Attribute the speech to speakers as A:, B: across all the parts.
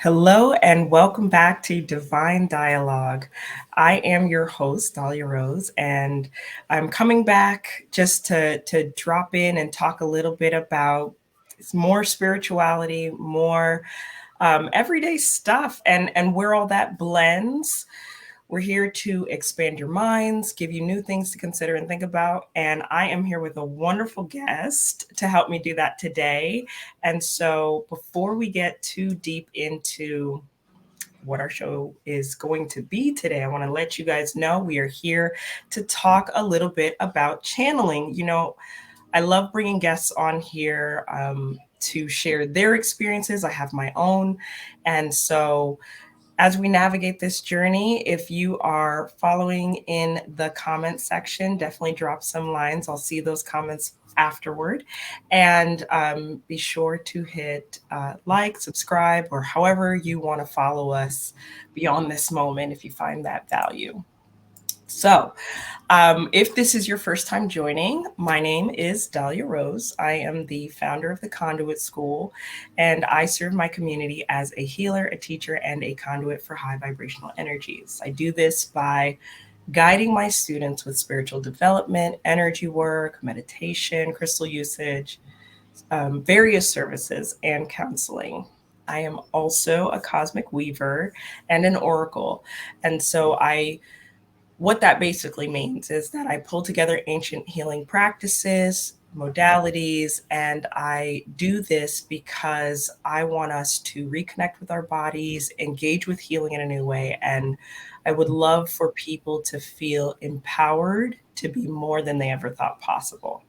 A: Hello and welcome back to Divine Dialogue. I am your host, Dahlia Rose, and I'm coming back just to drop in and talk a little bit about more spirituality, more everyday stuff, and where all that blends. We're here to expand your minds, give you new things to consider and think about. And I am here with a wonderful guest to help me do that today. And so, before we get too deep into what our show is going to be today, I want to let you guys know we are here to talk a little bit about channeling. I love bringing guests on here to share their experiences. I have my own. And so, as we navigate this journey, if you are following in the comment section, definitely drop some lines. I'll see those comments afterward. And be sure to hit like, subscribe, or however you want to follow us beyond this moment if you find that value. So, if this is your first time joining, my name is Dahlia Rose. I am the founder of the Conduit School, and I serve my community as a healer, a teacher, and a conduit for high vibrational energies. I do this by guiding my students with spiritual development, energy work, meditation, crystal usage, various services, and counseling. I am also a cosmic weaver and an oracle. And so what that basically means is that I pull together ancient healing practices, modalities, and I do this because I want us to reconnect with our bodies, engage with healing in a new way. And I would love for people to feel empowered to be more than they ever thought possible.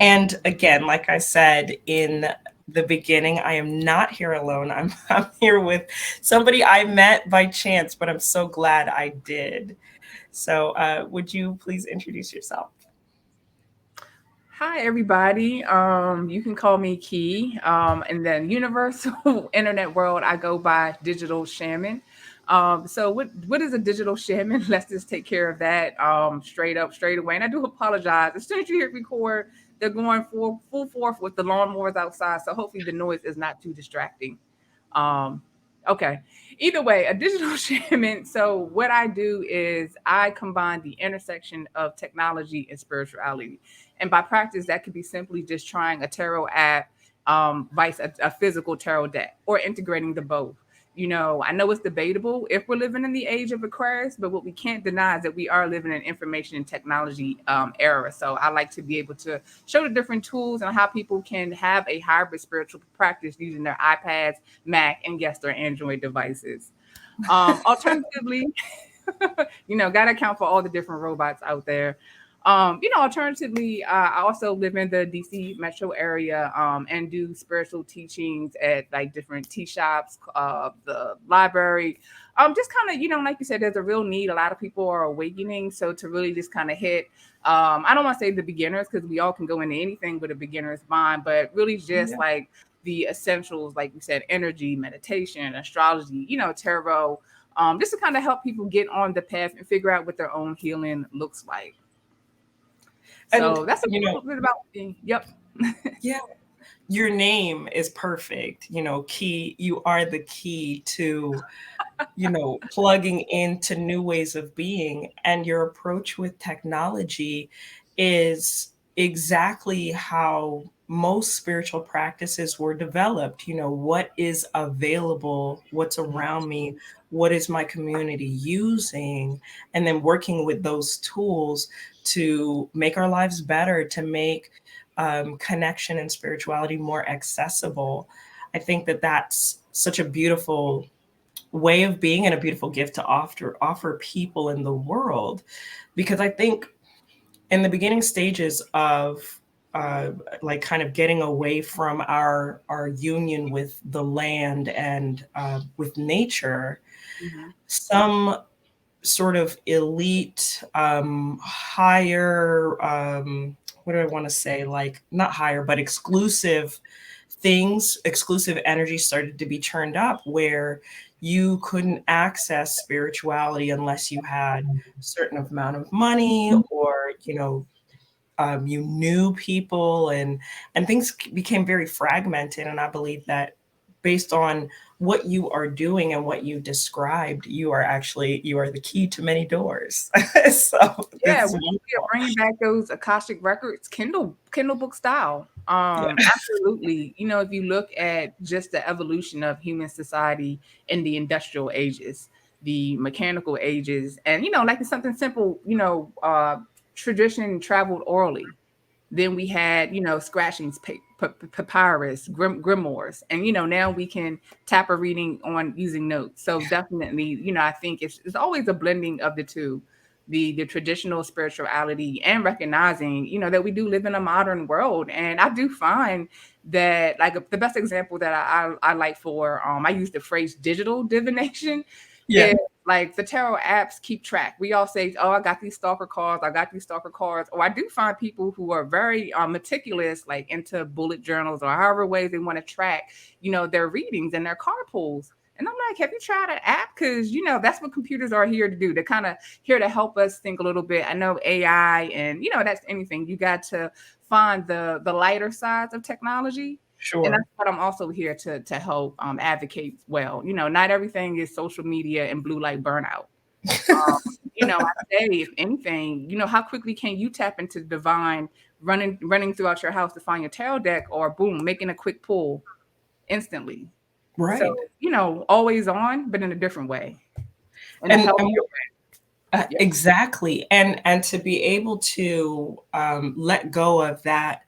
A: And again, like I said in the beginning, I am not here alone. I'm here with somebody I met by chance, but I'm so glad I did. So, would you please introduce yourself?
B: Hi, everybody. You can call me Key. In the universal internet world, I go by Digital Shaman. So what is a digital shaman? Let's just take care of that straight up, straight away. And I do apologize. As soon as you hear record, they're going full forth with the lawnmowers outside. So hopefully the noise is not too distracting. Um, okay. Either way, a digital shaman. So what I do is I combine the intersection of technology and spirituality. And by practice, that could be simply just trying a tarot app, vice a physical tarot deck, or integrating the both. I know it's debatable if we're living in the age of Aquarius, but what we can't deny is that we are living in information and technology era. So I like to be able to show the different tools and how people can have a hybrid spiritual practice using their iPads, Mac, and yes, their Android devices. Alternatively, got to account for all the different robots out there. Alternatively, I also live in the DC metro area and do spiritual teachings at like different tea shops, the library. Just kind of, like you said, there's a real need. A lot of people are awakening. So to really just kind of hit, I don't want to say the beginners because we all can go into anything with a beginner's mind, but really just
A: Yeah.
B: like the essentials, like we said, energy, meditation, astrology, tarot, just to kind of help people get on the path and figure out what their own healing looks like.
A: And,
B: So that's a little bit about me. Yep.
A: yeah, your name is perfect. Key, you are the key to, plugging into new ways of being. And your approach with technology is exactly how most spiritual practices were developed. What is available, what's around me, what is my community using, and then working with those tools to make our lives better, to make connection and spirituality more accessible. I think that that's such a beautiful way of being and a beautiful gift to offer people in the world, because I think in the beginning stages of uh, like kind of getting away from our union with the land and with nature,
B: Mm-hmm.
A: some sort of elite, higher, what do I want to say? Like not higher, but exclusive energy started to be turned up where you couldn't access spirituality unless you had a certain amount of money, or you knew people, and things became very fragmented. And I believe that based on what you are doing and what you described, you are the key to many doors. So this
B: Yeah,
A: is
B: we are
A: wonderful.
B: bringing back those Akashic records, Kindle book style.
A: Yeah,
B: Absolutely. You know, if you look at just the evolution of human society in the industrial ages, the mechanical ages, and like it's something simple. Tradition traveled orally. Then we had, scratchings, papyrus, grimoires, and now we can tap a reading on using notes. So definitely, I think it's always a blending of the two, the traditional spirituality and recognizing, that we do live in a modern world. And I do find that, like, the best example that I like for I use the phrase digital divination
A: yeah,
B: is like the tarot apps keep track. We all say, "Oh, I got these stalker cards. I got these stalker cards." Or I do find people who are very meticulous, like into bullet journals or however ways they want to track, their readings and their card pulls. And I'm like, have you tried an app? Because that's what computers are here to do. They're kind of here to help us think a little bit. I know AI, and that's anything. You got to find the lighter sides of technology, and
A: sure.
B: that's what I'm also here to help advocate. Well, not everything is social media and blue light burnout. Um, I say, if anything, how quickly can you tap into divine, running throughout your house to find your tarot deck, or boom, making a quick pull instantly. So,
A: Right.
B: always on, but in a different way, in a
A: And
B: healthier way. Yeah.
A: exactly, and to be able to let go of that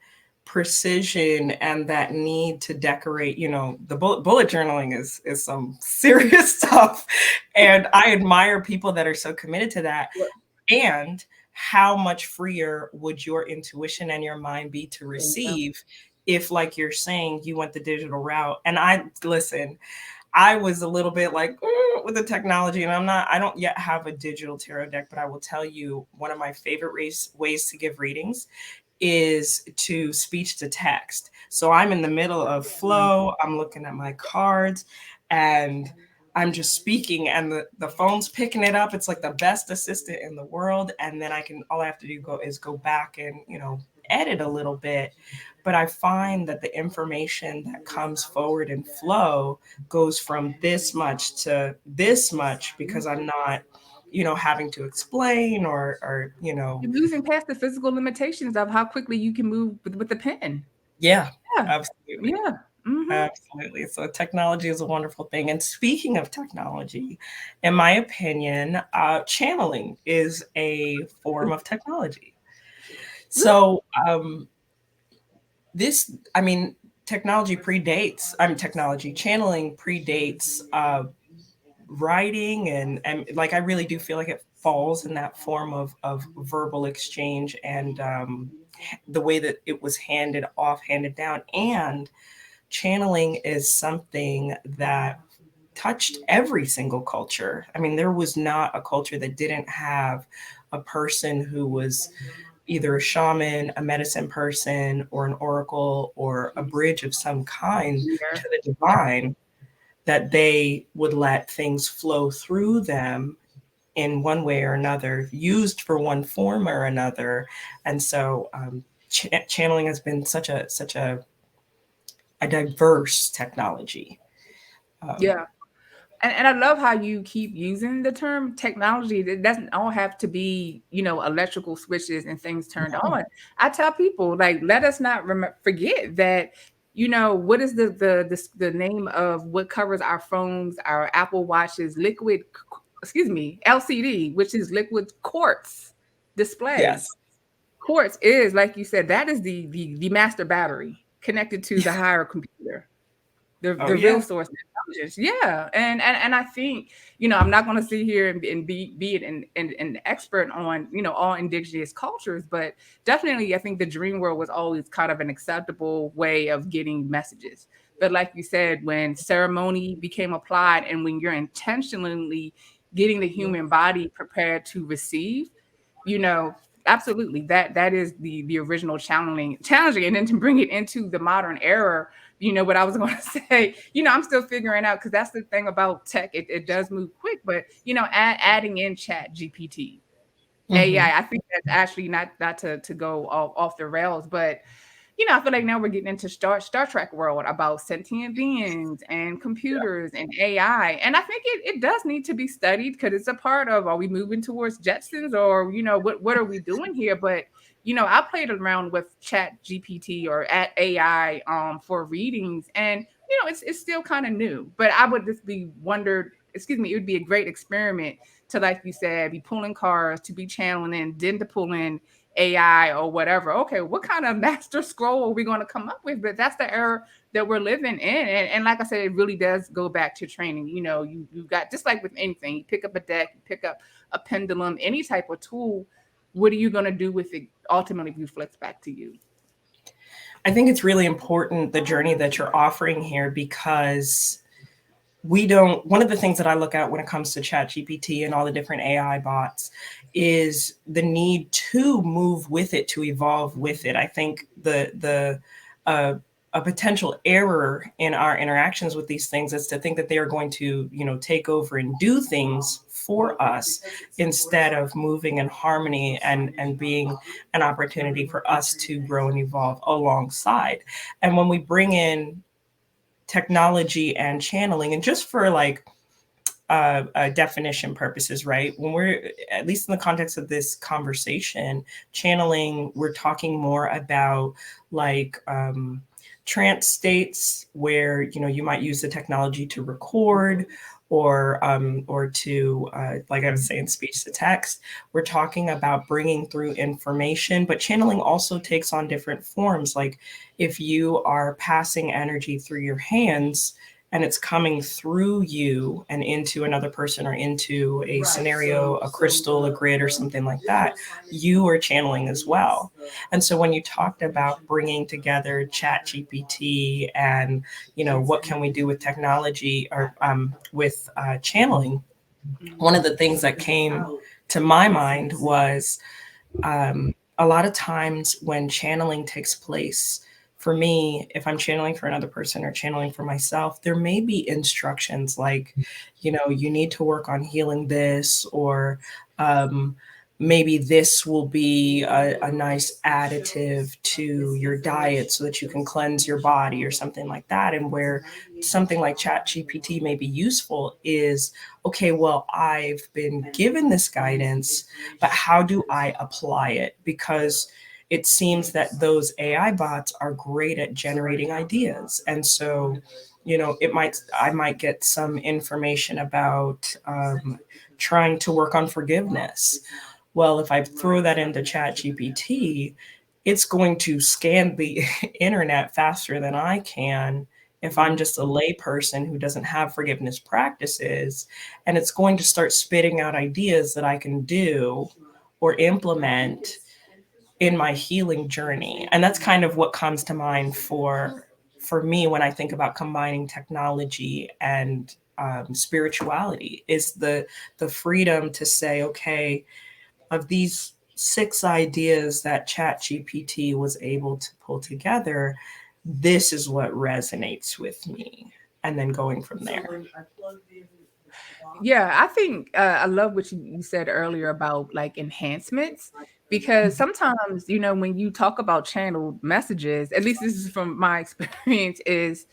A: precision and that need to decorate, the bullet journaling is some serious stuff, and I admire people that are so committed to that. And how much freer would your intuition and your mind be to
B: There you go.
A: receive if, like you're saying, you went the digital route? And I listen, I was a little bit like with the technology, and I don't yet have a digital tarot deck, but I will tell you one of my favorite ways to give readings is to speech to text. So I'm in the middle of
B: Mm.
A: flow, I'm looking at my cards, and I'm just speaking, and the phone's picking it up. It's like the best assistant in the world. And then all I have to do is go back and, edit a little bit. But I find that the information that comes forward in flow goes from this much to this much because I'm not, having to explain or.
B: You're moving past the physical limitations of how quickly you can move with the pen.
A: Yeah,
B: Yeah.
A: absolutely.
B: Yeah. Hmm.
A: Absolutely. So technology is a wonderful thing. And speaking of technology, in my opinion, channeling is a form of technology. So I mean, technology channeling predates writing, and like I really do feel like it falls in that form of verbal exchange and the way that it was handed down. And channeling is something that touched every single culture. I mean, there was not a culture that didn't have a person who was either a shaman, a medicine person, or an oracle, or a bridge of some kind
B: Yeah.
A: to the divine, that they would let things flow through them in one way or another, used for one form or another. And so channeling has been a diverse technology. Um,
B: Yeah. And I love how you keep using the term technology. It doesn't all have to be, electrical switches and things turned
A: no,
B: on. I tell people, like, let us not forget that, what is the name of what covers our phones, our Apple Watches, excuse me, LCD, which is liquid quartz display.
A: yes,
B: Quartz is, like you said, that is the master battery connected to the higher computer,
A: oh
B: the real
A: yeah,
B: source of intelligence. Yeah. And I think, I'm not going to sit here and be an expert on, all indigenous cultures, but definitely I think the dream world was always kind of an acceptable way of getting messages. But like you said, when ceremony became applied and when you're intentionally getting the human body prepared to receive, you know, absolutely, that is the original challenging. And then to bring it into the modern era, what I was going to say, I'm still figuring out, because that's the thing about tech. It does move quick, but adding in Chat GPT, AI,
A: hmm
B: I think that's actually not to go off the rails, but I feel like now we're getting into Star Trek world about sentient beings and computers and AI. And I think it does need to be studied because it's a part of, are we moving towards Jetsons, or, what are we doing here? But, I played around with Chat GPT or at AI for readings, and it's still kind of new. But I would just be wondered, excuse me, it would be a great experiment to, like you said, be pulling cards, to be channeling in, then to pull in AI or whatever. Okay, what kind of master scroll are we going to come up with? But that's the era that we're living in. And like I said, it really does go back to training. You got, just like with anything, you pick up a deck, you pick up a pendulum, any type of tool. What are you going to do with it? Ultimately reflects back to you.
A: I think it's really important, the journey that you're offering here, because we don't, one of the things that I look at when it comes to Chat GPT and all the different AI bots is the need to move with it, to evolve with it. I think uh, a potential error in our interactions with these things is to think that they are going to, take over and do things for us, instead of moving in harmony and being an opportunity for us to grow and evolve alongside. And when we bring in technology and channeling, and just for like definition purposes, right? When we're, at least in the context of this conversation, channeling, we're talking more about like trance states where, you might use the technology to record, or to like I was saying, speech to text. We're talking about bringing through information, but channeling also takes on different forms. Like if you are passing energy through your hands, and it's coming through you and into another person, or into a scenario, a crystal, a grid, or something like that, you are channeling as well. And so when you talked about bringing together Chat GPT and, what can we do with technology, or with channeling, one of the things that came to my mind was, a lot of times when channeling takes place, for me, if I'm channeling for another person or channeling for myself, there may be instructions like, you need to work on healing this, or um, maybe this will be a nice additive to your diet so that you can cleanse your body, or something like that. And where something like Chat GPT may be useful is, okay, well, I've been given this guidance, but how do I apply it? Because it seems that those AI bots are great at generating ideas. And so, I might get some information about trying to work on forgiveness. Well, if I throw that into Chat GPT, it's going to scan the internet faster than I can if I'm just a layperson who doesn't have forgiveness practices. And it's going to start spitting out ideas that I can do or implement in my healing journey. And that's kind of what comes to mind for me when I think about combining technology and spirituality, is the freedom to say, okay, of these 6 ideas that Chat GPT was able to pull together, this is what resonates with me, and then going from there.
B: Yeah, I think I love what you said earlier about like enhancements, because sometimes, when you talk about channeled messages, at least this is from my experience, is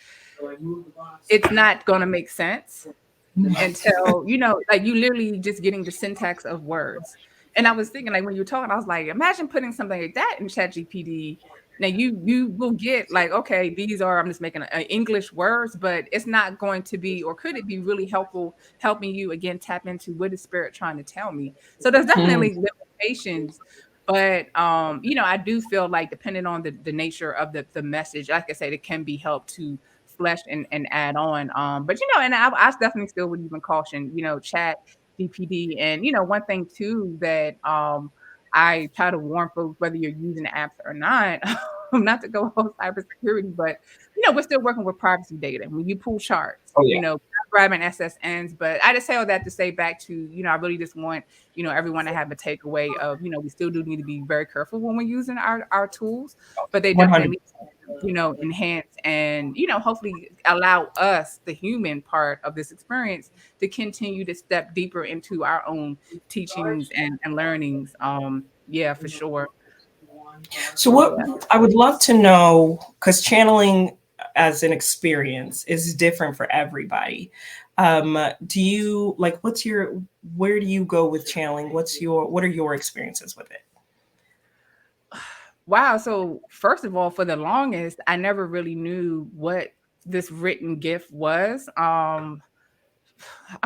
B: it's not going to make sense until, like you literally just getting the syntax of words. And I was thinking, like when you were talking, I was like, imagine putting something like that in ChatGPT. Now you will get like, okay, these are, I'm just making English words, but it's not going to be, or could it be really helpful, helping you again tap into what is spirit trying to tell me? So there's
A: Hmm.
B: definitely limitations, but I do feel like depending on the nature of the message, like I said, it can be helped to flesh and add on. But and I definitely still would even caution, Chat DPD. And one thing too that I try to warn folks, whether you're using the apps or not, not to go on cybersecurity, but we're still working with privacy data. When you pull charts,
A: Oh, yeah.
B: grabbing SSNs. But I just say all that to say back to, I really just want, everyone to have a takeaway of, we still do need to be very careful when we're using our tools, but they definitely
A: 100%.
B: enhance and, hopefully allow us, the human part of this experience, to continue to step deeper into our own teachings and learnings. Yeah, for sure.
A: So, what
B: Yeah.
A: I would love to know, because channeling as an experience is different for everybody. Do you like, what's your, where do you go with channeling? What are your experiences with it?
B: Wow. So first of all, for the longest, I never really knew what this written gift was. I'm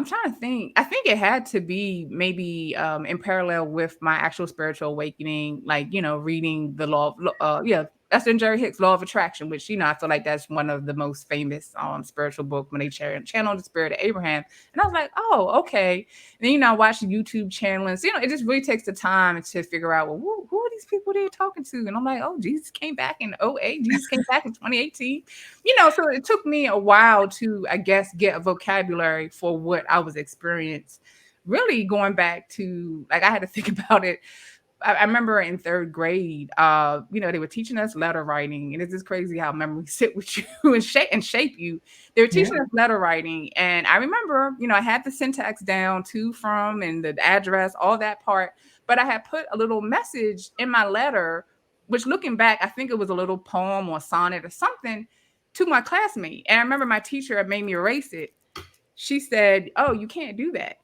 B: trying to think. I think it had to be maybe in parallel with my actual spiritual awakening, like, reading the yeah, that's in Jerry Hicks' Law of Attraction, which, I feel like that's one of the most famous spiritual book when they channel the spirit of Abraham. And I was like, oh, okay. And then, I watched YouTube channels. It just really takes the time to figure out, well, who are these people they're talking to? And I'm like, oh, Jesus came back in '08. Jesus came back in 2018. So it took me a while to, I guess, get a vocabulary for what I was experiencing. Really going back to, like, I had to think about it. I remember in third grade, they were teaching us letter writing, and it's just crazy how memories sit with you and shape you. They were
A: Yeah.
B: teaching us letter writing, and I remember, I had the syntax down, to, from, and the address, all that part, but I had put a little message in my letter, which, looking back, I think it was a little poem or sonnet or something, to my classmate. And I remember my teacher had made me erase it. She said, "Oh, you can't do that."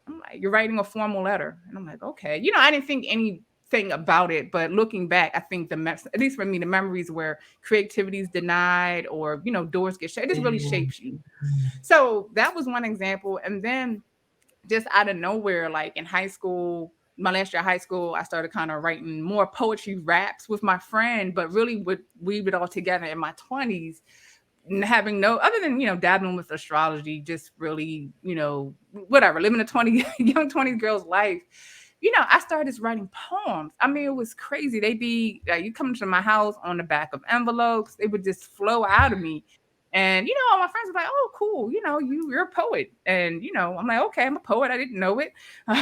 B: I'm like, "You're writing a formal letter." And I'm like, "Okay." I didn't think anything about it, but looking back, I think at least for me, the memories where creativity is denied, or, doors get shut, it just really shapes you. So that was one example. And then, just out of nowhere, like in high school, my last year of high school, I started kind of writing more poetry raps with my friend, but really would weave it all together in my 20s, having no other than, dabbling with astrology, just really, whatever, living a 20 young 20 girl's life. I started just writing poems. I mean, it was crazy. They'd be like, you come to my house on the back of envelopes, they would just flow out of me. And, all my friends were like, "Oh, cool, you're a poet." And, I'm like, "Okay, I'm a poet. I didn't know it." So,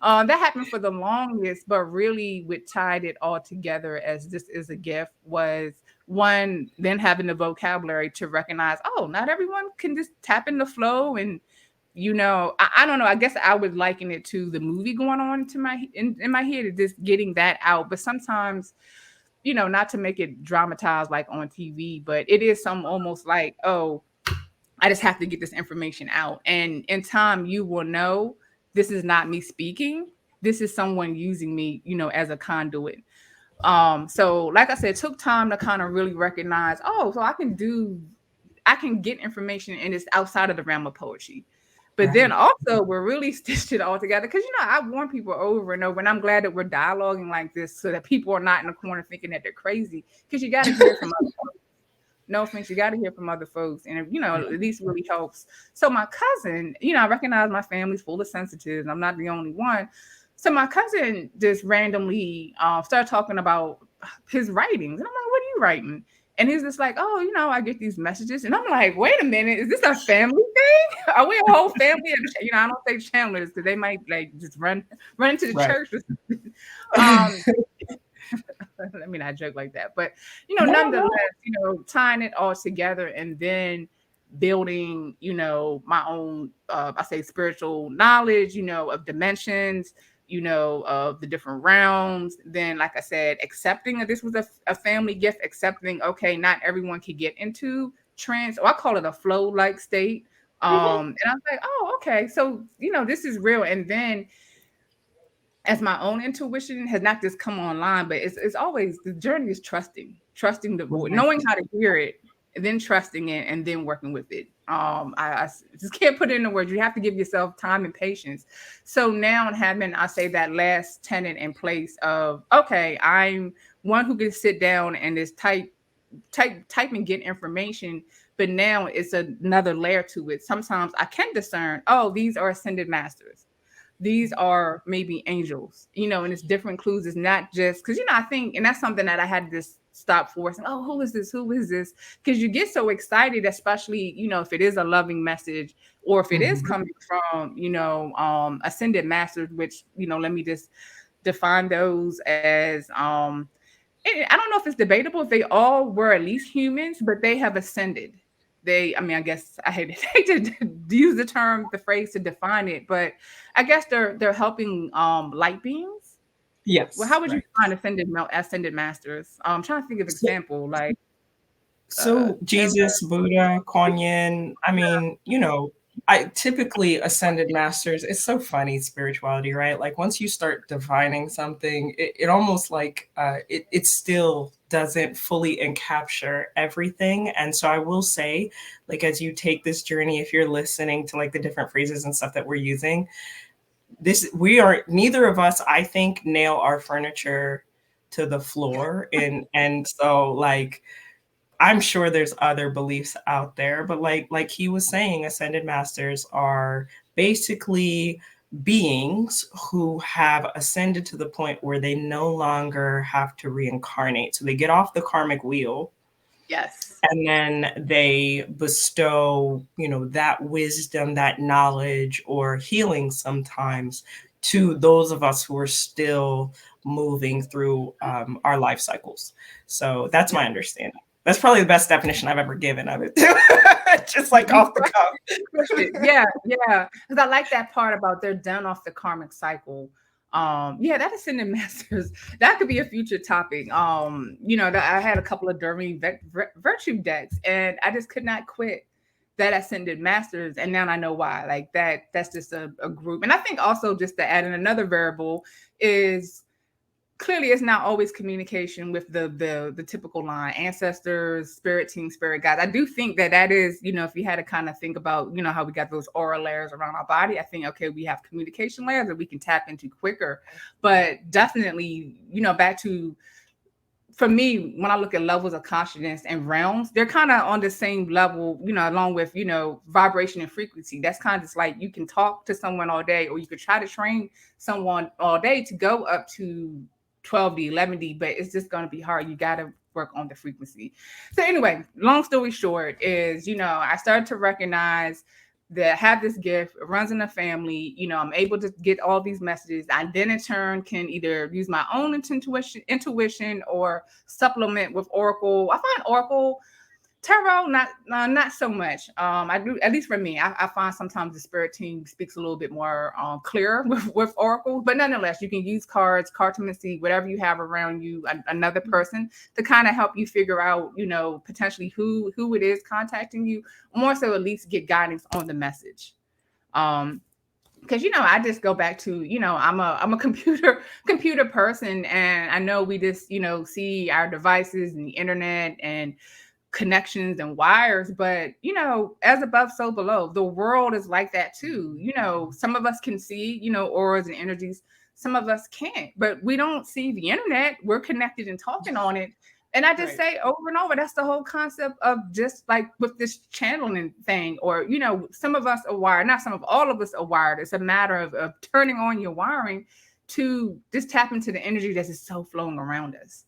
B: that happened for the longest, but really what tied it all together as this is a gift was, one, then having the vocabulary to recognize, oh, not everyone can just tap in the flow. And, I don't know. I guess I would liken it to the movie going on to in my head, of just getting that out. But sometimes, not to make it dramatized like on TV, but it is some almost like, oh, I just have to get this information out. And in time, you will know this is not me speaking. This is someone using me, as a conduit. So like I said, it took time to kind of really recognize, oh, so I can get information, and it's outside of the realm of poetry. But then
A: Right.
B: also, we're really stitched it all together, because, I warn people over and over, and I'm glad that we're dialoguing like this, so that people are not in the corner thinking that they're crazy, because you got to hear from other, no offense, you got to hear from other folks. And, at least really helps. So my cousin, I recognize my family's full of sensitives. I'm not the only one. So my cousin just randomly started talking about his writings. And I'm like, "What are you writing?" And he's just like, "Oh, I get these messages." And I'm like, "Wait a minute, is this a family thing? Are we a whole family?" I don't say Chandler's, because they might like just run into the
A: Right.
B: church or something. Um, I mean, I joke like that, but,
A: No,
B: nonetheless,
A: no.
B: tying it all together, and then building, my own, I say, spiritual knowledge, of dimensions, of the different realms. Then, like I said, accepting that this was a family gift, accepting, okay, not everyone can get into trance, or I call it a flow like state.
A: Mhm.
B: And I was like, oh, okay, so, this is real. And then, as my own intuition has not just come online, but it's always, the journey is trusting the voice,
A: Right.
B: knowing how to hear it, and then trusting it, and then working with it. Just can't put it into words. You have to give yourself time and patience. So now, having, I say, that last tenet in place of, okay, I'm one who can sit down and just type and get information. But now it's another layer to it. Sometimes I can discern, oh, these are ascended masters, these are maybe angels, and it's different clues. It's not just because, I think, and that's something that I had to just stop forcing. Oh, who is this? Who is this? Because you get so excited, especially, if it is a loving message, or if it is
A: Mhm.
B: coming from, ascended masters, which, let me just define those as, I don't know if it's debatable if they all were at least humans, but they have ascended. I mean, I guess I hate to use the phrase to define it, but I guess they're helping light beings. Well, how
A: Yes,
B: would you
A: right.
B: define ascended masters? I'm trying to think of
A: So,
B: example like tarot.
A: Jesus, Buddha, Kuan Yin, I mean, I typically ascended masters. It's so funny, spirituality, right? Like once you start divining something, it almost like it still doesn't fully encapture everything. And so I will say, like as you take this journey, if you're listening to like the different phrases and stuff that we're using, this we are neither of us, I think, nail our furniture to the floor. And so like I'm sure there's other beliefs out there, but like he was saying, ascended masters are basically beings who have ascended to the point where they no longer have to reincarnate. So they get off the karmic wheel
B: Yes.
A: and then they bestow, that wisdom, that knowledge or healing sometimes to those of us who are still moving through our life cycles. So that's
B: Yeah.
A: my understanding. That's probably the best definition I've ever given of it too. Just like
B: You
A: off the
B: crushed it.
A: cuff.
B: Yeah, yeah. Because I like that part about they're done off the karmic cycle. Yeah, that ascended masters, that could be a future topic. That I had a couple of Dermy virtue decks, and I just could not quit that ascended masters, and now I know why. Like that's just a group. And I think also just to add in another variable is clearly it's not always communication with the typical line ancestors, spirit team, spirit guides. I do think that is, if you had to kind of think about, how we got those aura layers around our body, I think, okay, we have communication layers that we can tap into quicker. But definitely, back to, for me, when I look at levels of consciousness and realms, they're kind of on the same level, along with, vibration and frequency. That's kind of just like you can talk to someone all day, or you could try to train someone all day to go up to 12D, 11D, but it's just going to be hard. You got to work on the frequency. So anyway, long story short is, I started to recognize that I have this gift, it runs in the family, I'm able to get all these messages. I then in turn can either use my own intuition or supplement with Oracle. I find Oracle tarot not so much. I do, at least for me. I find sometimes the spirit team speaks a little bit more clearer with Oracle, but nonetheless, you can use cards, cartomancy, whatever you have around you, another person to kind of help you figure out, potentially who it is contacting you. More so, at least get guidance on the message. Because I just go back to, I'm a computer person, and I know we just see our devices and the internet and connections and wires, but as above so below, the world is like that too. Some of us can see auras and energies, some of us can't, but we don't see the internet, we're connected and talking on it. And I just
A: Right.
B: say over and over, that's the whole concept of just like with this channeling thing, or some of us are wired, not some of all of us are wired. It's a matter of turning on your wiring to just tap into the energy that is so flowing around us.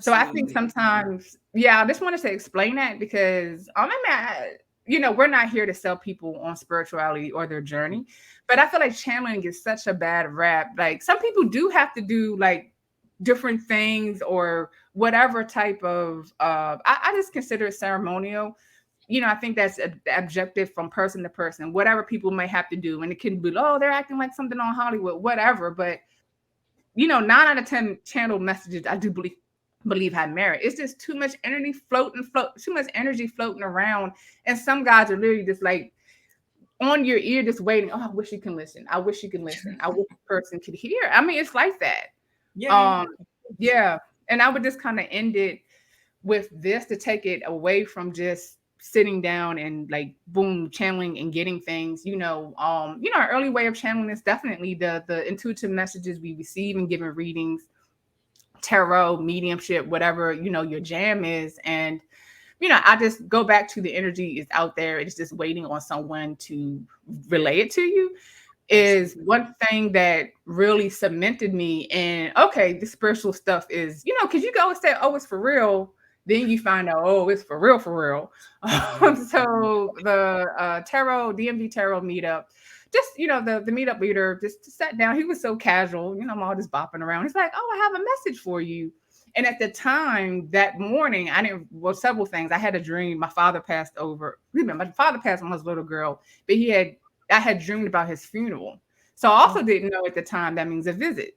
B: So I think
A: Absolutely.
B: sometimes, yeah, I just wanted to explain that because I'm not, we're not here to sell people on spirituality or their journey, but I feel like channeling is such a bad rap. Like some people do have to do like different things or whatever type of, I just consider it ceremonial. I think that's objective from person to person, whatever people may have to do. And it can be, oh, they're acting like something on Hollywood, whatever. But 9 out of 10 channeled messages I do believe have merit. It's just too much energy too much energy floating around. And some guys are literally just like on your ear, just waiting. Oh, I wish you can listen. I wish you can listen. I wish the person could hear. I mean, it's like that.
A: Yeah, yeah,
B: Um,
A: yeah.
B: yeah. And I would just kind of end it with this to take it away from just sitting down and like boom channeling and getting things. Our early way of channeling is definitely the intuitive messages we receive and giving readings, tarot, mediumship, whatever your jam is. And I just go back to the energy is out there, it's just waiting on someone to relay it to you. Is
A: Absolutely.
B: one thing that really cemented me in, okay, the spiritual stuff is, because you can always say, oh, it's for real, then you find out, oh, it's for real, for real.
A: Mhm.
B: So the tarot DMV tarot meetup, just the meetup leader just sat down. He was so casual, I'm all just bopping around. He's like, oh, I have a message for you. And at the time that morning, I didn't, well, several things. I had a dream. My father passed over. My father passed when I was a little girl, but I had dreamed about his funeral. So I also
A: Oh,
B: didn't know at the time that means a visit.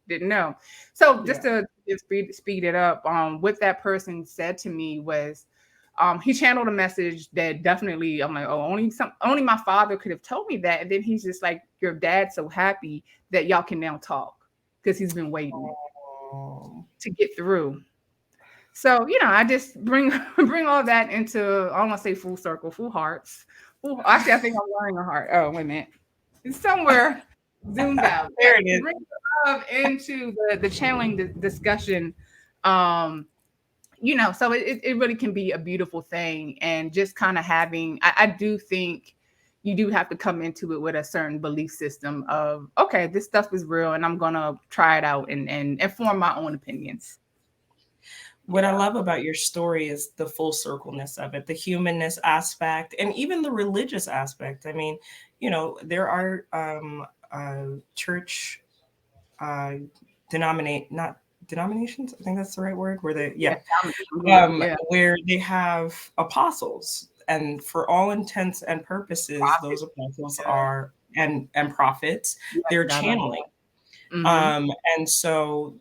B: Didn't know. So just
A: yeah.
B: to speed it up, what that person said to me was, he channeled a message that definitely, I'm like, oh, only my father could have told me that. And then he's just like, your dad's so happy that y'all can now talk because he's been waiting
A: Oh,
B: to get through. So, I just bring bring all that into, I don't want to say full circle, full hearts. Actually, I think I'm wearing a heart. Oh, wait a minute. It's somewhere zoomed out.
A: there
B: Yes,
A: it is.
B: bring love into the channeling discussion. Um, so it really can be a beautiful thing. And just kind of having, I do think you do have to come into it with a certain belief system of, okay, this stuff is real and I'm going to try it out and form my own opinions.
A: What I love about your story is the full circleness of it, the humanness aspect, and even the religious aspect. I mean, there are church uh, not denominations. I think that's the right word. Where they,
B: Yeah,
A: yeah,
B: yeah.
A: where they have apostles, and for all intents and purposes, those
B: Profit.
A: apostles
B: Yeah.
A: are and prophets.
B: Yeah, I
A: They're
B: forgot about
A: channeling.
B: that. Mhm.
A: And so,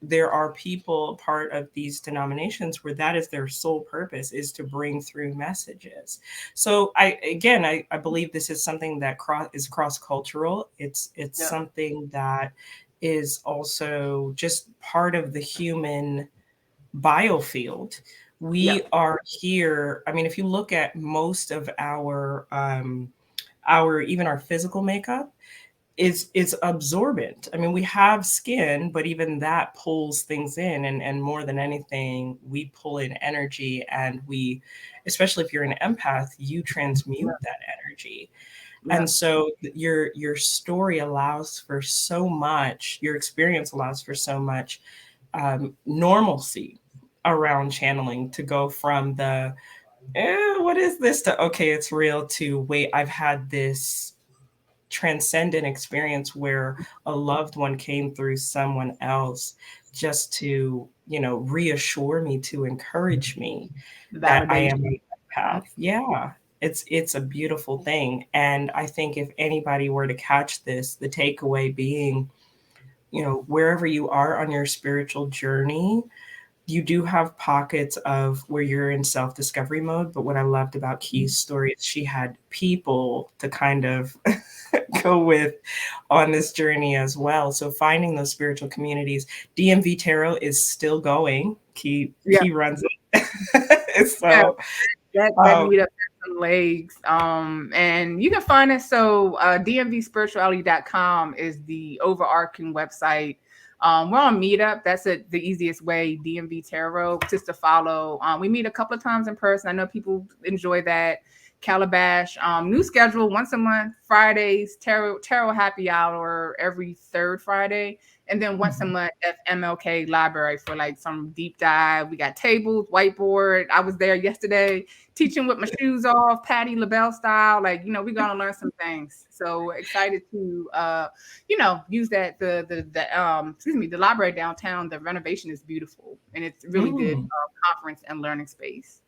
A: there are people part of these denominations where that is their sole purpose is to bring through messages. So I believe this is something that is cross cultural. It's
B: Yep.
A: something that is also just part of the human biofield. We
B: Yep.
A: are here. I mean, if you look at most of our even our physical makeup, is absorbent. I mean, we have skin, but even that pulls things in, and more than anything, we pull in energy, and especially if you're an empath, you transmute
B: Yep.
A: that energy. And
B: Yep.
A: so your story allows for so much, your experience allows for so much normalcy around channeling to go from the what is this to okay, it's real to wait, I've had this transcendent experience where a loved one came through someone else just to, reassure me, to encourage me that I am on
B: Validation.
A: the path. Yeah. It's a beautiful thing. And I think if anybody were to catch this, the takeaway being, wherever you are on your spiritual journey, you do have pockets of where you're in self-discovery mode. But what I loved about Key's story is she had people to kind of go with on this journey as well. So finding those spiritual communities, DMV Tarot is still going.
B: Yeah.
A: He runs it.
B: Yeah.
A: So
B: That
A: um,
B: meetup has some legs. And you can find us. So dmvspirituality.com is the overarching website. We're on Meetup. That's the easiest way. DMV Tarot, just to follow. We meet a couple of times in person. I know people enjoy that. Calabash. New schedule once a month, Fridays. Tarot happy hour every third Friday. And then once a month at MLK Library for like some deep dive. We got tables, whiteboard. I was there yesterday teaching with my shoes off, Patty LaBelle style. Like, we're gonna learn some things. So excited to use that the library downtown. The renovation is beautiful and it's really good
A: mm.
B: conference and learning space.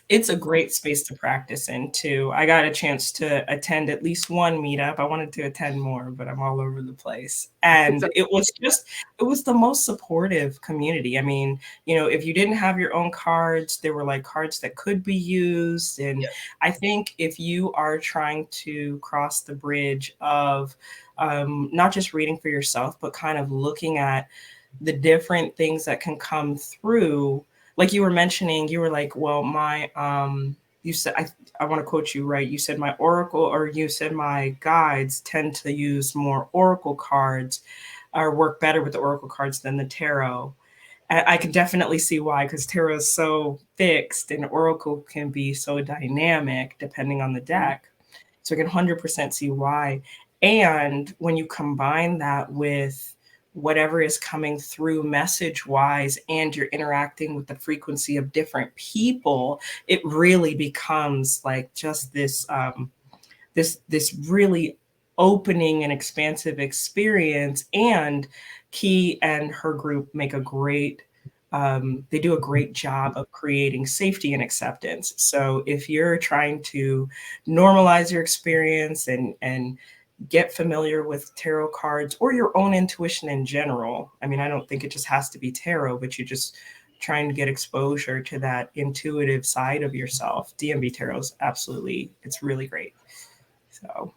A: It's a great space to practice in too. I got a chance to attend at least one meetup. I wanted to attend more, but I'm all over the place.
B: It's a
A: And it was the most supportive community. I mean, if you didn't have your own cards, there were like cards that could be used. And I think if you are trying to cross the bridge of not just reading for yourself, but kind of looking at the different things that can come through, like you were mentioning, you were like, well, my you said, I want to quote you right, you said my oracle, or you said my guides tend to use more oracle cards or work better with the oracle cards than the tarot. I can definitely see why, because tarot is so fixed and oracle can be so dynamic depending on the deck. So I can 100% see why. And when you combine that with whatever is coming through message wise, and you're interacting with the frequency of different people, it really becomes like just this really opening and expansive experience. And Key and her group make a great they do a great job of creating safety and acceptance. So if you're trying to normalize your experience and get familiar with tarot cards or your own intuition in general, I mean, I don't think it just has to be tarot, but you just trying to get exposure to that intuitive side of yourself. DMV tarot is absolutely, it's really great. So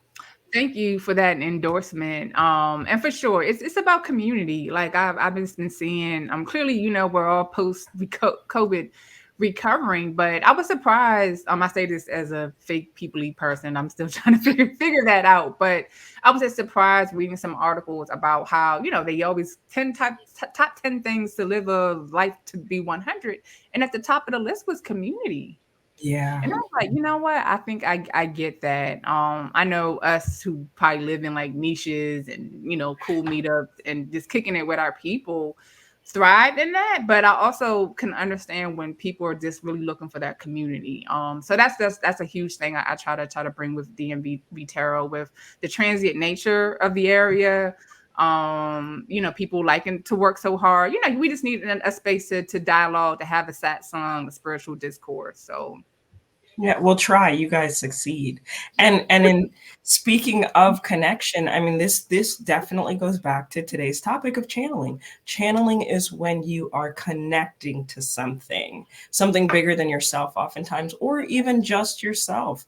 B: Thank you for that endorsement. And for sure, it's about community. Like I've just been seeing. Clearly, we're all post COVID recovering, but I was surprised. I say this as a fake peoply person. I'm still trying to figure that out. But I was just surprised reading some articles about how they always 10 top 10 things to live a life to be 100, and at the top of the list was community.
A: yeah.
B: And I was like, you know what? I think I get that. I know us who probably live in like niches and cool meetups and just kicking it with our people thrive in that. But I also can understand when people are just really looking for that community. So that's a huge thing I try to bring with DMV Tarot, with the transient nature of the area. People liking to work so hard. We just need a space to dialogue, to have a satsang, a spiritual discourse. So
A: Yeah, we'll try. You guys succeed. And in speaking of connection, I mean this definitely goes back to today's topic of channeling. Channeling is when you are connecting to something bigger than yourself oftentimes, or even just yourself.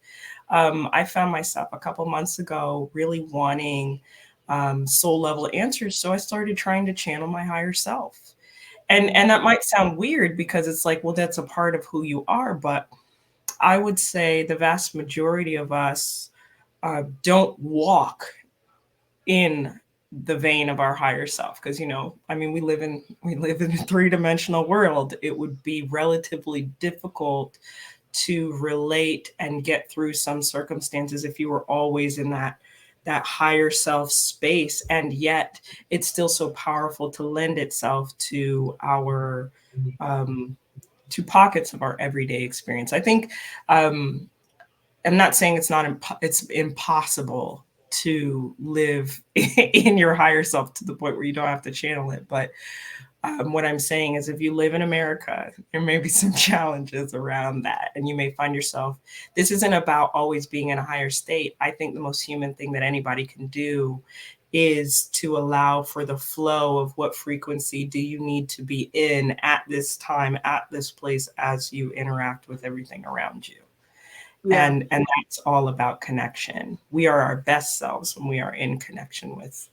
A: I found myself a couple months ago really wanting soul level answers, so I started trying to channel my higher self. And that might sound weird because it's like, well, that's a part of who you are, but I would say the vast majority of us don't walk in the vein of our higher self, because I mean we live in a three-dimensional world. It would be relatively difficult to relate and get through some circumstances if you were always in that higher self space, and yet it's still so powerful to lend itself to our um, to pockets of our everyday experience. I think I'm not saying it's impossible to live in your higher self to the point where you don't have to channel it, but what I'm saying is if you live in America, there may be some challenges around that, and you may find yourself. This isn't about always being in a higher state. I think the most human thing that anybody can do is to allow for the flow of what frequency do you need to be in at this time, at this place, as you interact with everything around you.
B: yeah.
A: And that's all about connection. We are our best selves when we are in connection with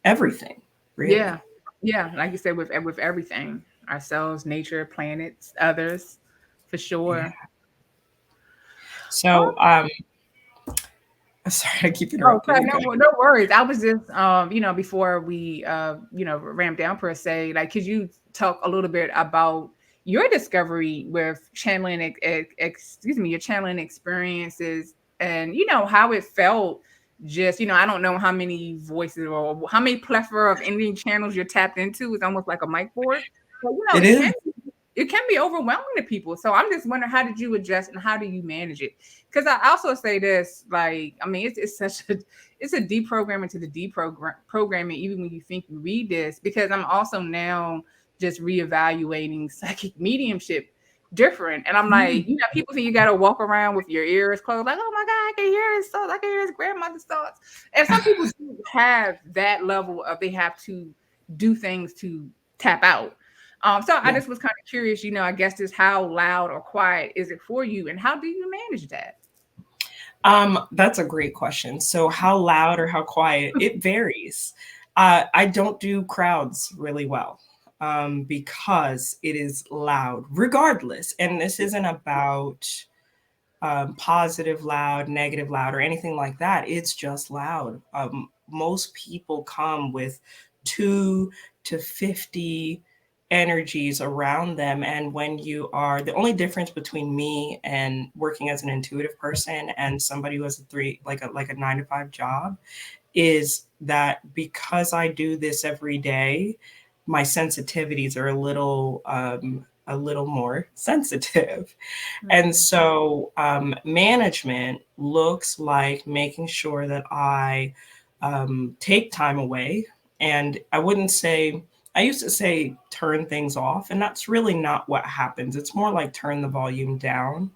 A: everything,
B: Yeah.
A: really.
B: Yeah. Like you said, with everything, ourselves, nature, planets, others, for
A: Yeah.
B: sure.
A: So sorry, I keep
B: Oh,
A: interrupting
B: sorry,
A: you. Go
B: no worries. I was just, before we, ramp down per se, like, could you talk a little bit about your discovery with channeling, excuse me, your channeling experiences, and how it felt. Just, I don't know how many voices or how many plethora of Indian channels you're tapped into. It's almost like a mic board, but
A: It is.
B: it can be overwhelming to people. So I'm just wondering, how did you adjust and how do you manage it? Because I also say this, like, I mean, it's such a it's a deprogramming to the deprogramming, even when you think you read this, because I'm also now just reevaluating psychic mediumship different. And I'm like,
A: Mm.
B: people think you got to walk around with your ears closed, like, oh my God, I can hear his thoughts. I can hear his grandmother's thoughts. And some people do have that level of, they have to do things to tap out. So I
A: Yeah.
B: just was kind of curious, I guess, just how loud or quiet is it for you, and how do you manage that?
A: That's a great question. So how loud or how quiet? It varies. I don't do crowds really well because it is loud, regardless. And this isn't about positive loud, negative loud, or anything like that. It's just loud. Most people come with 2 to 50 energies around them. And when you are, the only difference between me and working as an intuitive person and somebody who has like a 9 to 5 job is that because I do this every day, my sensitivities are a little a little more sensitive. And
B: Mhm.
A: so management looks like making sure that I take time away. And I wouldn't say, I used to say turn things off, and that's really not what happens. It's more like turn the volume down.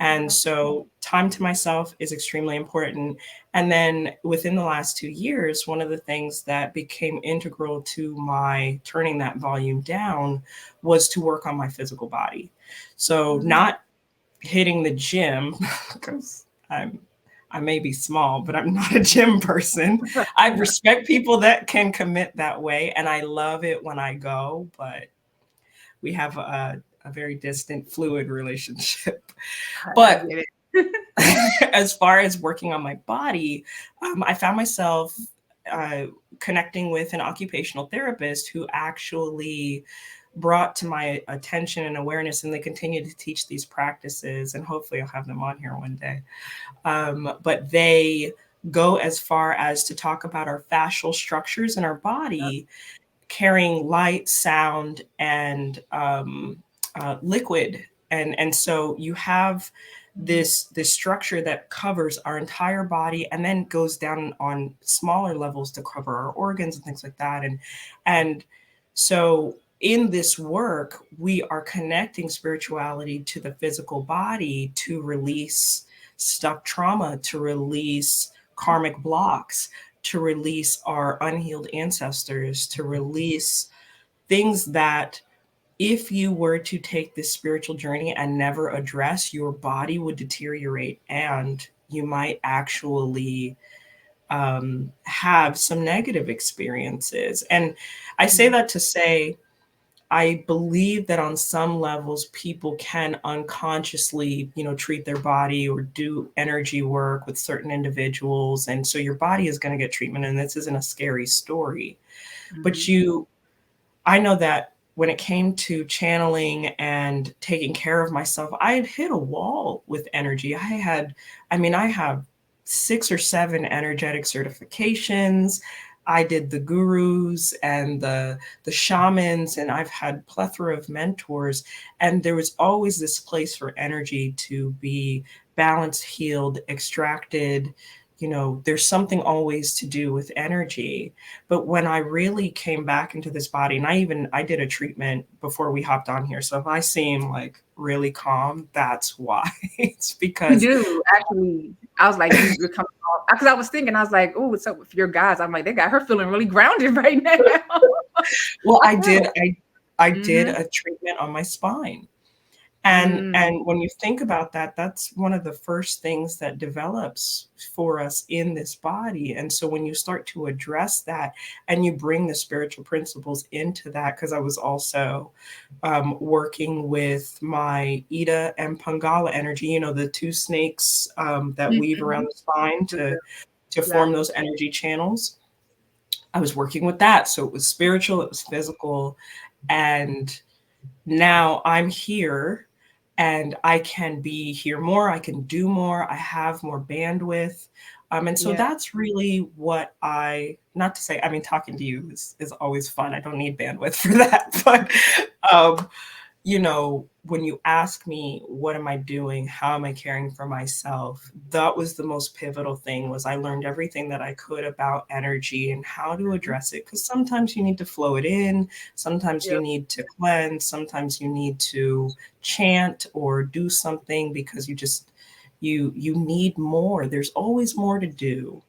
A: And
B: Yeah.
A: so time to myself is extremely important. And then within the last 2 years, one of the things that became integral to my turning that volume down was to work on my physical body. So
B: Mhm.
A: not hitting the gym because I may be small, but I'm not a gym person. I respect people that can commit that way, and I love it when I go, but we have a very distant, fluid relationship.
B: I
A: But
B: get it.
A: as far as working on my body, I found myself uh, connecting with an occupational therapist who actually brought to my attention and awareness, and they continue to teach these practices, and hopefully I'll have them on here one day. But they go as far as to talk about our fascial structures in our body carrying light, sound, and liquid. And so you have this structure that covers our entire body and then goes down on smaller levels to cover our organs and things like that. And so in this work, we are connecting spirituality to the physical body to release stuck trauma, to release karmic blocks, to release our unhealed ancestors, to release things that if you were to take this spiritual journey and never address, your body would deteriorate and you might actually have some negative experiences. And I say
B: Mhm.
A: that to say, I believe that on some levels, people can unconsciously, treat their body or do energy work with certain individuals. And so your body is going to get treatment. And this isn't a scary story. But
B: Mhm.
A: I know that when it came to channeling and taking care of myself, I had hit a wall with energy. I have 6 or 7 energetic certifications. I did the gurus and the shamans, and I've had plethora of mentors. And there was always this place for energy to be balanced, healed, extracted. There's something always to do with energy. But when I really came back into this body, and I did a treatment before we hopped on here. So if I seem like really calm, that's why. It's
B: You
A: because
B: do actually. I was like, you're coming off because I was thinking, I was like, oh, what's up with your guys? I'm like, they got her feeling really grounded right now.
A: well,
B: I feel it.
A: I did
B: Mhm.
A: a treatment on my spine.
B: Mm.
A: And when you think about that, that's one of the first things that develops for us in this body. And so when you start to address that and you bring the spiritual principles into that, because I was also working with my Ida and Pangala energy, the two snakes that weave around
B: Mhm.
A: the spine to
B: Yeah.
A: form those energy channels. I was working with that. So it was spiritual, it was physical, and now I'm here and I can be here more, I can do more, I have more bandwidth. And so
B: Yeah.
A: that's really what not to say, I mean, talking to you is always fun. I don't need bandwidth for that. But um, when you ask me, what am I doing? How am I caring for myself? That was the most pivotal thing was I learned everything that I could about energy and how to address it. Because sometimes you need to flow it in. Sometimes you
B: Yep.
A: need to cleanse. Sometimes you need to chant or do something because you need more. There's always more to do.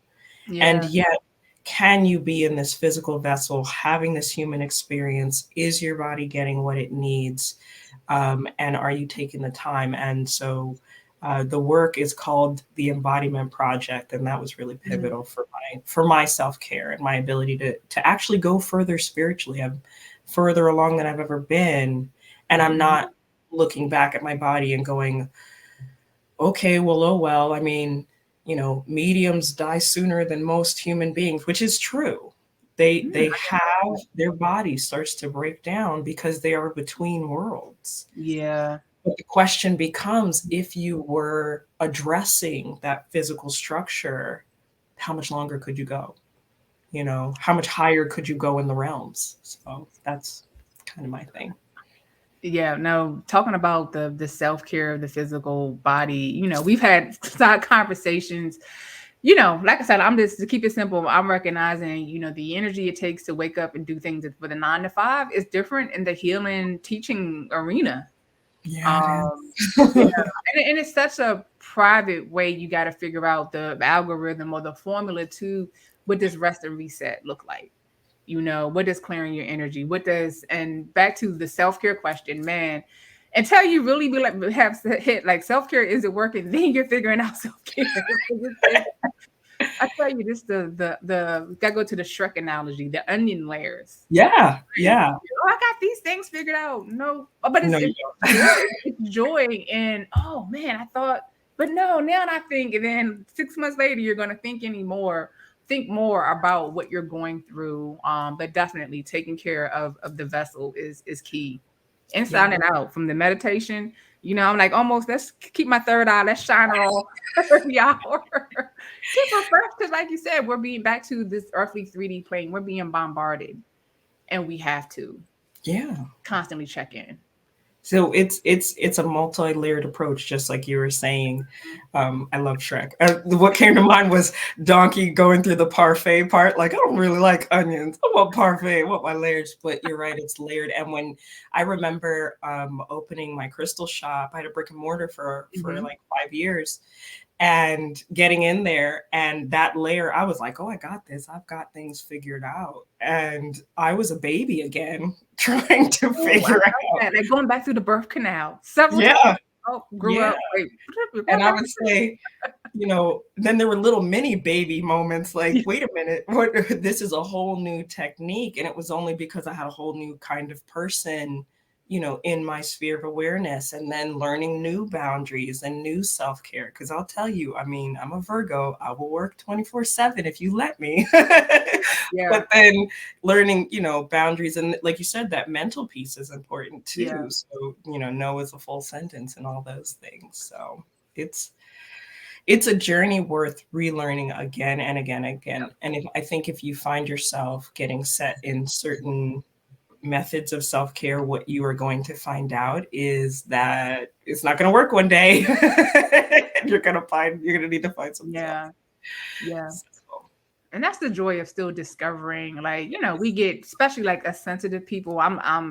A: And
B: Yeah.
A: yet, can you be in this physical vessel having this human experience? Is your body getting what it needs? And are you taking the time? And so the work is called the Embodiment Project, and that was really
B: Mhm.
A: pivotal for my self care and my ability to actually go further spiritually. I'm further along than I've ever been, and I'm
B: Mhm.
A: not looking back at my body and going, okay, well, oh well. I mean, mediums die sooner than most human beings, which is true.
B: Mm,
A: They
B: I didn't
A: have
B: know
A: their body starts to break down because they are between worlds.
B: that. Yeah.
A: But the question becomes if you were addressing that physical structure, how much longer could you go? How much higher could you go in the realms? So that's kind of my thing.
B: Yeah, no, talking about the self-care of the physical body, we've had side conversations. Like I said, I'm just to keep it simple, I'm recognizing, the energy it takes to wake up and do things for the 9 to 5 is different in the healing teaching arena.
A: Yeah, it
B: Um, yeah,
A: is.
B: and it's such a private way you got to figure out the algorithm or the formula to what does rest and reset look like. What does clearing your energy? What does and back to the self care question, man. Until you really be like have hit like self care isn't working, then you're figuring out self care. I tell you this, the gotta go to the Shrek analogy, the onion layers.
A: Yeah,
B: Right.
A: yeah.
B: I got these things figured out. No, but
A: No,
B: it's
A: you
B: joy.
A: don't.
B: It's joy, and oh man, I thought, but no, now I think, and then 6 months later, you're gonna think more about what you're going through. But definitely taking care of the vessel is key,
A: Yeah.
B: inside and out. From the meditation, I'm like almost let's keep my third eye, let's shine her all every hour, keep her fresh because, like you said, we're being back to this earthly 3D plane. We're being bombarded and we have to
A: Yeah.
B: constantly check in.
A: So it's a multi-layered approach, just like you were saying. I love Shrek. What came to mind was Donkey going through the parfait part. Like, I don't really like onions. I want parfait. I want my layers. But you're right, it's layered. And when I remember opening my crystal shop, I had a brick and mortar for
B: Mhm.
A: like 5 years, and getting in there and that layer, I was like, oh, I got this. I've got things figured out. And I was a baby again, trying to
B: Oh, I
A: figure
B: love
A: out.
B: that. Like going back through the birth canal several times.
A: Yeah,
B: Oh, grew
A: yeah.
B: up. Wait, we're
A: And
B: going
A: I
B: back.
A: would say, then there were little mini baby moments like, wait a minute, what this is a whole new technique. And it was only because I had a whole new kind of person, in my sphere of awareness, and then learning new boundaries and new self-care. Because I'll tell you, I mean, I'm a Virgo, I will work 24/7 if you let me.
B: Yeah,
A: But then learning, boundaries, and like you said, that mental piece is important
B: yeah,
A: too. So, no is a full sentence and all those things. So it's it's a journey worth relearning again and again and again. And I think if you find yourself getting set in certain methods of self-care, what you are going to find out is that it's not going to work one day. You're going to need to find something else.
B: yeah, yeah.
A: So,
B: And that's the joy of still discovering. Like, we get, especially like as sensitive people.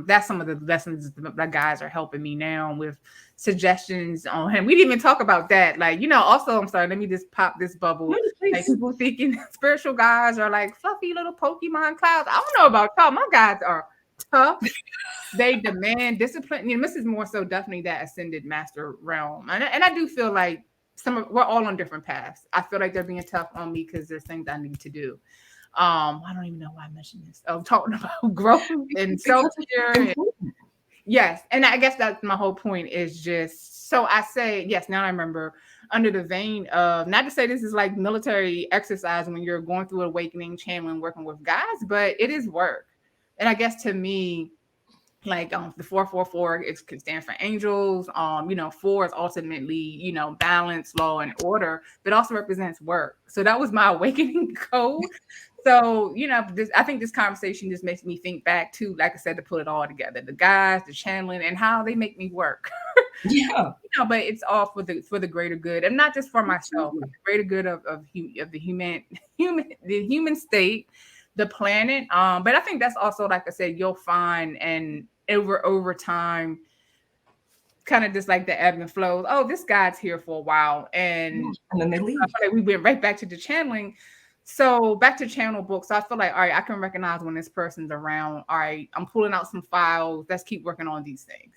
B: That's some of the lessons that guys are helping me now with suggestions on him. We didn't even talk about that. Like, also, I'm sorry, let me just pop this
A: no,
B: bubble. Like
A: please.
B: people thinking spiritual guys are like fluffy little Pokemon clouds. I don't know about y'all. My guys are tough. They demand discipline. This is more so definitely that ascended master realm. And I do feel like we're all on different paths. I feel like they're being tough on me because there's things I need to do. I don't even know why I mentioned this. I'm talking about growth and
A: Because it's
B: self-care.
A: important.
B: Yes. And I guess that's my whole point is just so I say, yes, now I remember under the vein of not to say this is like military exercise when you're going through awakening, channeling, working with guys, but it is work. And I guess to me, like the 444 it can stand for angels. 4 is ultimately balance, law, and order, but also represents work. So that was my awakening code. So I think this conversation just makes me think back to, like I said, to put it all together, the guys, the channeling, and how they make me work.
A: Yeah,
B: But it's all for the greater good, and not just for myself, but
A: absolutely.
B: the greater good of the human state, the planet. But I think that's also, like I said, you'll find and over time, kind of just like the ebb and flows. Oh, this guy's here for a while,
A: Yeah.
B: and
A: And then they
B: I
A: leave.
B: feel like we went right back to the channeling. So back to channel books. So I feel like, all right, I can recognize when this person's around. All right, I'm pulling out some files. Let's keep working on these things.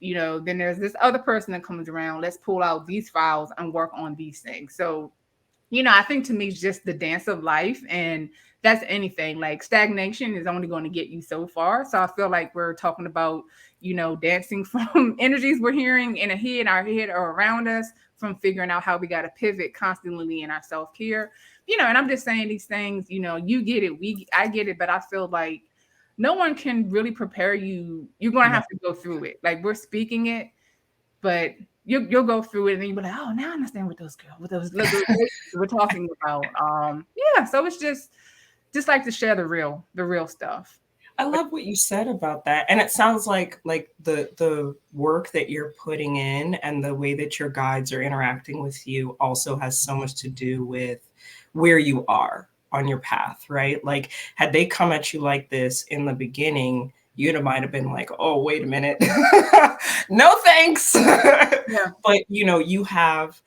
B: Then there's this other person that comes around. Let's pull out these files and work on these things. So I think to me it's just the dance of life, and that's anything. Like stagnation is only going to get you so far. So I feel like we're talking about, dancing from energies we're hearing our head or around us, from figuring out how we got to pivot constantly in our self-care. And I'm just saying these things, you get it, I get it, but I feel like no one can really prepare you. You're going to
A: No.
B: have to go through it. Like we're speaking it, but you'll go through it and then you'll be like, oh, now I understand what those little ladies we're talking about. Yeah, so it's just like to share the real stuff.
A: I love what you said about that. And it sounds like the work that you're putting in and the way that your guides are interacting with you also has so much to do with where you are on your path, right? Like had they come at you like this in the beginning, you'd might have been like, "Oh, wait a minute. No thanks."
B: Yeah.
A: But you have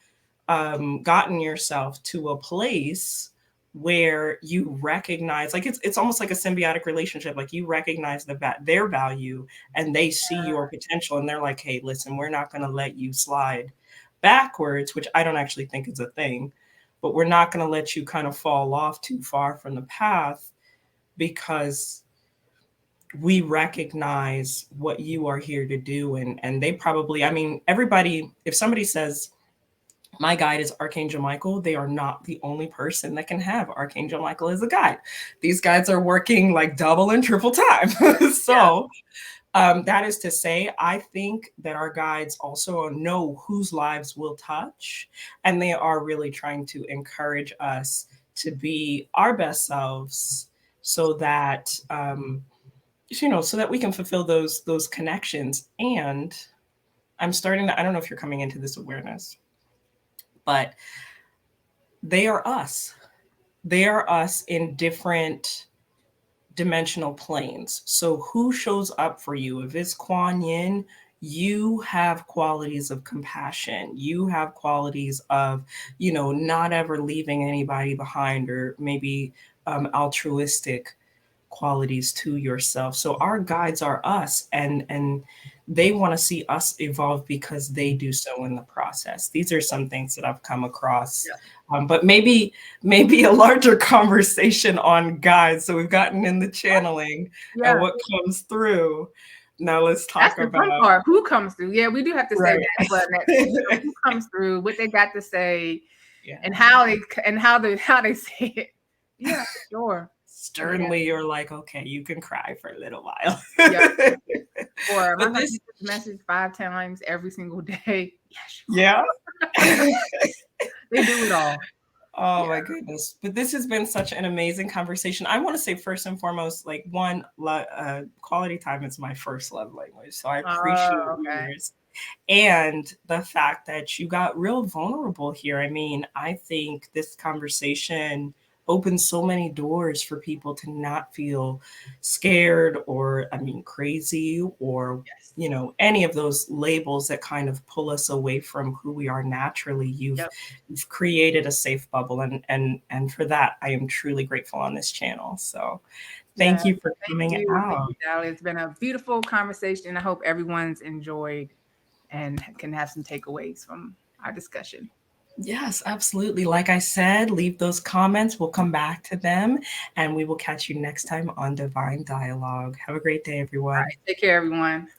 A: gotten yourself to a place where you recognize, like it's almost like a symbiotic relationship, like you recognize their value and they see your potential and they're like, hey, listen, we're not going to let you slide backwards, which I don't actually think is a thing, but we're not going to let you kind of fall off too far from the path because we recognize what you are here to do. And they probably, I mean, everybody, if somebody says my guide is Archangel Michael, they are not the only person that can have Archangel Michael as a guide. These guides are working like double and triple time.
B: Yeah.
A: So that is to say, I think that our guides also know whose lives will touch, and they are really trying to encourage us to be our best selves so that so that we can fulfill those connections. And I'm starting to, I don't know if you're coming into this awareness, but they are us. They are us in different dimensional planes. So who shows up for you? If it's Kuan Yin, you have qualities of compassion. You have qualities of, not ever leaving anybody behind, or maybe altruistic qualities to yourself. So our guides are us, and they want to see us evolve because they do so in the process. These are some things that I've come across,
B: Yeah.
A: but maybe a larger conversation on guides. So we've gotten in the channeling and
B: Yeah.
A: what comes through. Now let's
B: That's
A: talk
B: the fun
A: about
B: part. Who comes through? Yeah, we do have to say
A: right.
B: that for next week. So who comes through? What they got to say,
A: Yeah.
B: and how they say it. Yeah, for sure. Yeah,
A: Sternly, you're like, okay, you can cry for a little while.
B: yeah. Or am I
A: But
B: gonna
A: this,
B: get this message 5 times every single day? Yes, you
A: yeah.
B: are. They do it all.
A: Oh
B: Yeah.
A: my goodness. But this has been such an amazing conversation. I want to say first and foremost, like quality time is my first love language. So I appreciate
B: Oh, okay.
A: yours. And the fact that you got real vulnerable here. I mean, I think this conversation opens so many doors for people to not feel scared or, I mean, crazy or,
B: Yes.
A: any of those labels that kind of pull us away from who we are naturally. You've
B: Yep.
A: you've created a safe bubble, and for that I am truly grateful on this channel. So
B: Yeah.
A: thank you for
B: Thank
A: coming
B: you. Thank
A: out.
B: you, Dahlia. It's been a beautiful conversation. I hope everyone's enjoyed and can have some takeaways from our discussion.
A: Yes, absolutely. Like I said, leave those comments. We'll come back to them and we will catch you next time on Divine Dialogue. Have a great day,
B: All
A: everyone.
B: right. Take care, everyone.